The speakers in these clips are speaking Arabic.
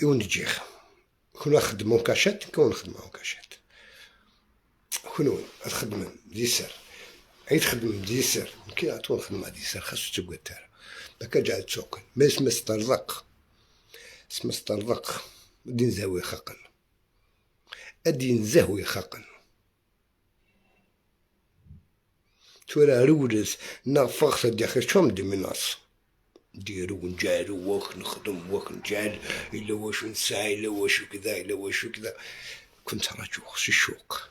يونجيخ كون نخدمو كاشات كون نخدمو كاشات كون تخدم ديسر عيد خدم ديسر كي عطول خدمة ديسر خاصو تقعد تارا بكا جا تسوق ما اسم استرزق اسم استرزق دين زاوي خاقن الدين زهوي خاقن تورا رولز نافخ داخل شوم دي مناص ديرو ونجارو وك نخدم وك نجال إلا واش نسعى إلا واش كذا إلا واش كذا كنت رجل الشوق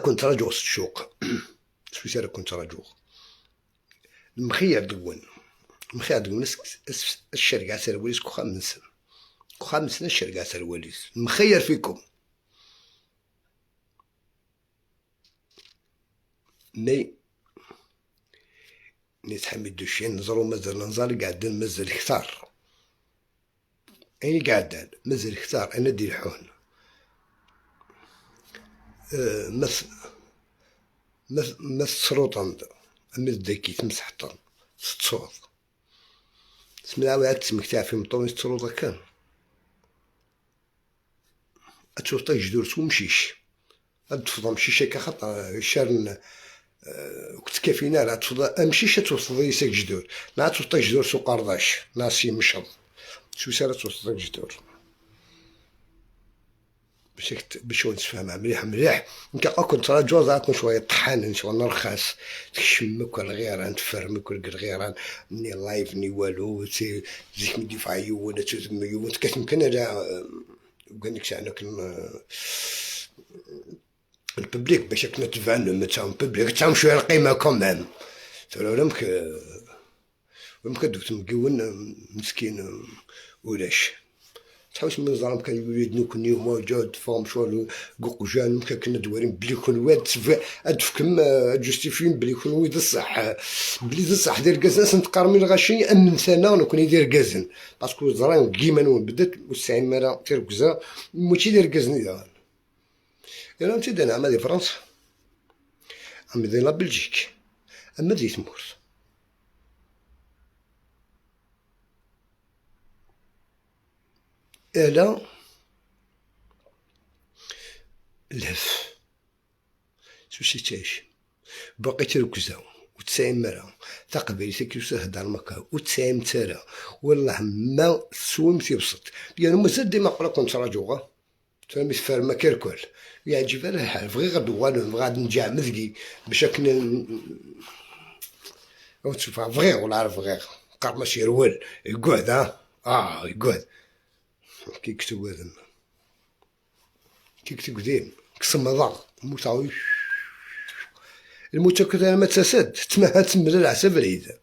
كنت رجل الشوق شو صار كنت رجل المخير دون الشرقة سرواليس كو خامس الشرقة سرواليس المخير فيكم نتحمل دوشين نزرو مازال نزال قاعدين مازال كثار أين قاعدين مازال كثار أنا دير حون مس سروطان مس داكي تمسحطان تصوض سمعوا عاد تسمكتاع في مطوني تروضا كان أتوطا جدور سومشيش أتفضل مشيشة كخطا شارن وقت كافينا لا تفضل أمشيش توصل يساك جدور لا توصل جدور سو قرداش ناسي مشط شو سارة توصل جدور باش نتفاهمها مليح انت كنت راه جوز عطني شويه طحان شويه نرخص تشمك الغيران تفرمك الغيران ني لايف ني والو زيك ندفع يونا تزم يونا كتمكن انا قال لك انا الببليك باش كنا تفعلوا متاع الببليك تاع شويه القيمه كومام ترى ممكن دوت مقون مسكين ولاش تحوس من ظلم كان يريد نكون يوم جاد فهم شو قوق جان ممكن كنا دوارين بلي كون واد ادفكم جوستيفين بلي كون ويد الصح بلي الصح دير كازن سنتقارمي الغاشي امن سنه نكون يدير كازن باسكو زران كيما نون بدات والسعين مرا تركزا ماشي دير كازن اذا انا نتي انا عملي فرنسا عملي لا بلجيك اما ديت مورس الا لهف سوسي تعيش باقي تركزا وتسايم مرا تقبل سكيوسا هدار مكا وتسايم تارا والله ما سوم تيبسط يعني مازال ديما قرا كنت راجوغا ترمي فارما كيركول يعجب على الحال بغي غدوان غادي نجا مزقي باش كنا وتشوف بغي ولا عارف بغي قرب ماشي يرول يقعد يقعد كي كتب هذا كي كتب قديم كسم ضغط موتاوي الموتى كذا ما تسد تمها تمل العسى فريد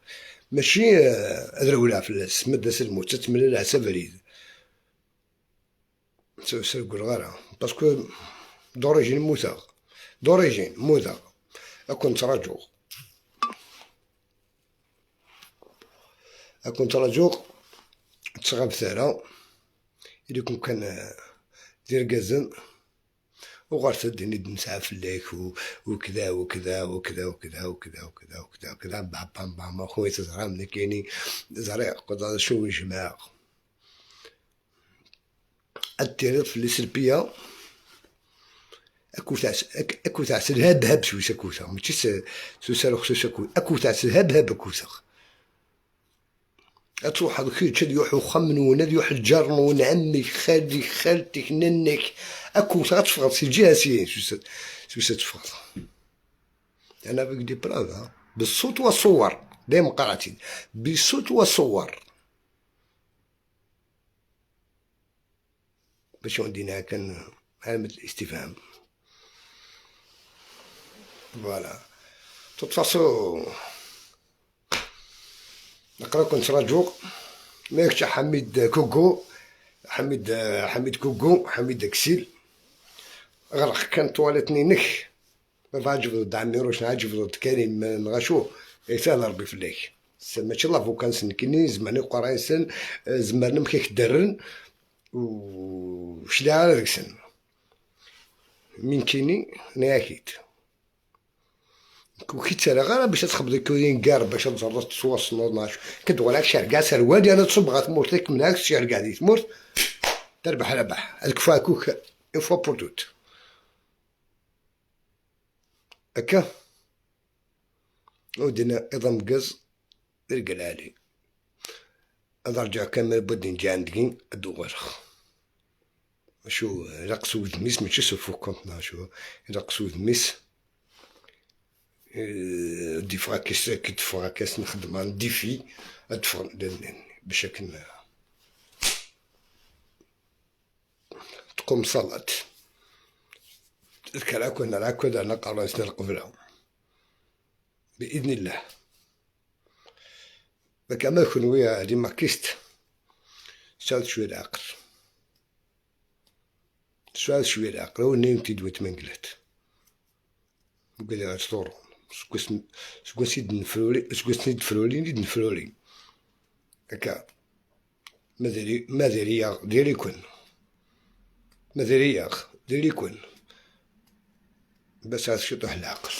ماشي ادرولها في الناس مدس الموتى تمل العسى فريد سرقوا الغرا باسكو دوريجين موثا كنت راجو تشغب ثرا إذا كان دير كازن وغارت الدنيا نسعى في الليك وكذا وكذا وكذا وكذا وكذا وكذا وكذا وكذا بام بام اخويا تزرع من كايني زريع قضا شو جماعة التيريض في السلبية اكو تاع سلهاب هاب شويش اكوتا ماشي سوسالو خصوص اكو تاع سلهاب هاب اكوتا تروح هذا كي تشد يوحو خمنون يوح الجرنون عمك خالي خالتك ننك اكو تفرض في الجهاسيين شو تفرض انا بك دي بروف بالصوت والصور دايما قراتين بالصوت والصور باش عندنا كان علامة الاستفهام فوالا تتفاصلوا نقرا كنت راجو ماكش حميد كوكو حميد كوكو حميد كسيل غرق كان طوالتني نك ما عجبو دعمي روش عجبو كريم نغاشو يسال ربي فليك ماشي لافو كان سنكني زماني قراي سن زمان مكيك درن وشلي على ذاك السن من كيني انا اكيد كي تسالى غير باش تخبط كوين كار باش تزرد توصل ناش كدوى لك شاركا سروالي انا تصب غتموت لك من هاك الشاركا دي تموت تربح ربح هاك فاكوك اون فوا بور توت هكا ودنا عظام كاز القلالي هذا رجع كامل بدي نجي عندكين الدوار شو رقص ودميس ماشي سفوكونتنا شو رقص ودميس دي فراكيس كي تفراكيس نخدم على ديفي ادفر باش تقوم صلاة تذكر هاكو انا هاكو انا قريتنا القبلة بإذن الله ذاك ما يكون ويا هادي ماركيست ساعد شوية العقل ساعد شوية العقل هو نيم تيدوي تمنقلات وقال لي غاتطورو سكون سيد نفرولي سكون سيد فرولي نيد نفرولي هكا ما ديري ديري كون ما ديري ديري كون بس هاد شطح العقل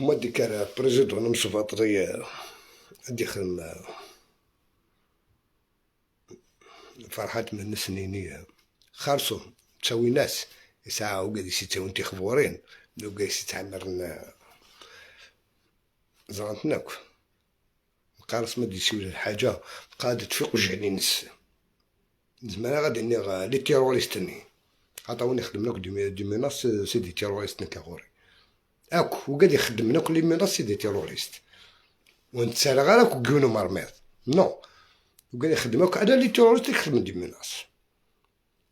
هما دي كان بريزيدون مصطفى طرية عندي خدم فرحات من السنينية خارصو تساوي ناس يساعة وقاد يسيتاو انتي خبورين وقاد يستعمرنا زرانتناك قارص ما ديسيو الحاجة قادة تفيق وجعني نس زمان غادي اني لي تيروريستني عطاوني خدمناك دي ميناس سيدي تيروريست نكاغوري اكو وقاد يخدمنا كل ميناس سيدي تيروريست ونتسالى غير اكو كيونو مرميض نو وقال يخدمك على لي تيروريست يخدم دي ميناس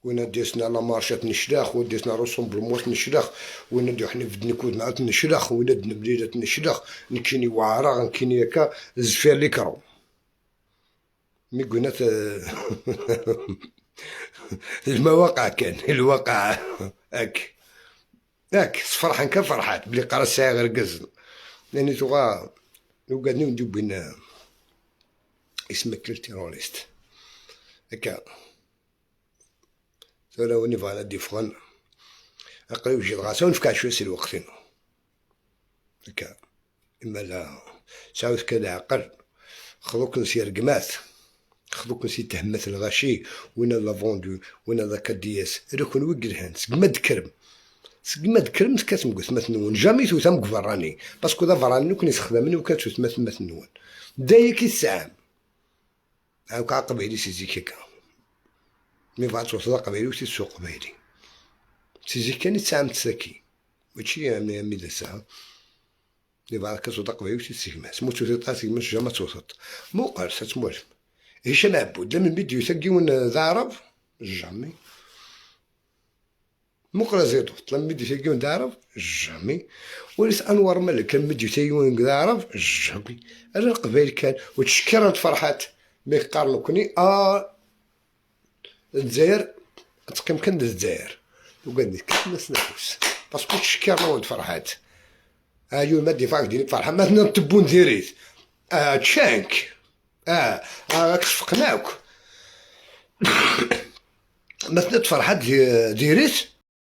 وين ديسنا لا مارشات نشلاخ وديسنا روسومبلوموس نشلاخ وين نديو حنا في دنكود نعاود نشلاخ وين دنا بليلات نشلاخ نكيني واعرة نكيني هكا زفير لي كرو مي قلنا المواقع كان الواقع هاك فرحان كفرحات بلي قرا الساعة غير قزن لاني تغا وقعدنا نديو بين اسمك التيروريست هكا ترى وني فوالا دي فغن قريب جي الغاسة ونفكع شوية سير وقتنا هكا إما لا ساوث كدا عقل خذوك نسي رقمات خذوك نسي تهمات الغاشي وين لا فوندو وين لا كدياس ركن وقرهان سقمد كرم سقمد كرم كاتم قثمة نون جامي توثم قفراني باسكو دا فراني كون يستخدمني وكان توثمة نون دايا كي الساعة هاكا قبيلي سيزيك هكا مي فات توصل قبيلي وسي السوق قبيلي سيزيك كان يتساعم تساكي ماشي مي دا ساعة لي فات كتوصل قبيلي وسي السيكماس مو توثيطا سيكماس جاما توثط مو قارسة تموالف هشام عبود لما بديو يسقيون ذا عرب جامي مقرا زيدو لما بديو يسقيون ذا عرب جامي وليس انور ملك كان بديو يسقيون ذا عرب جامي انا القبائل كان وتشكرت فرحات مي قارنو كوني الجزائر تقيم كان الجزائر وقال لك الناس نفوس باسكو تشكرنا ولد فرحات هايو ما ديفاك ديالك فرحة ما نتبون ديريت تشانك راك شفقناك مثلا فرحات ديريت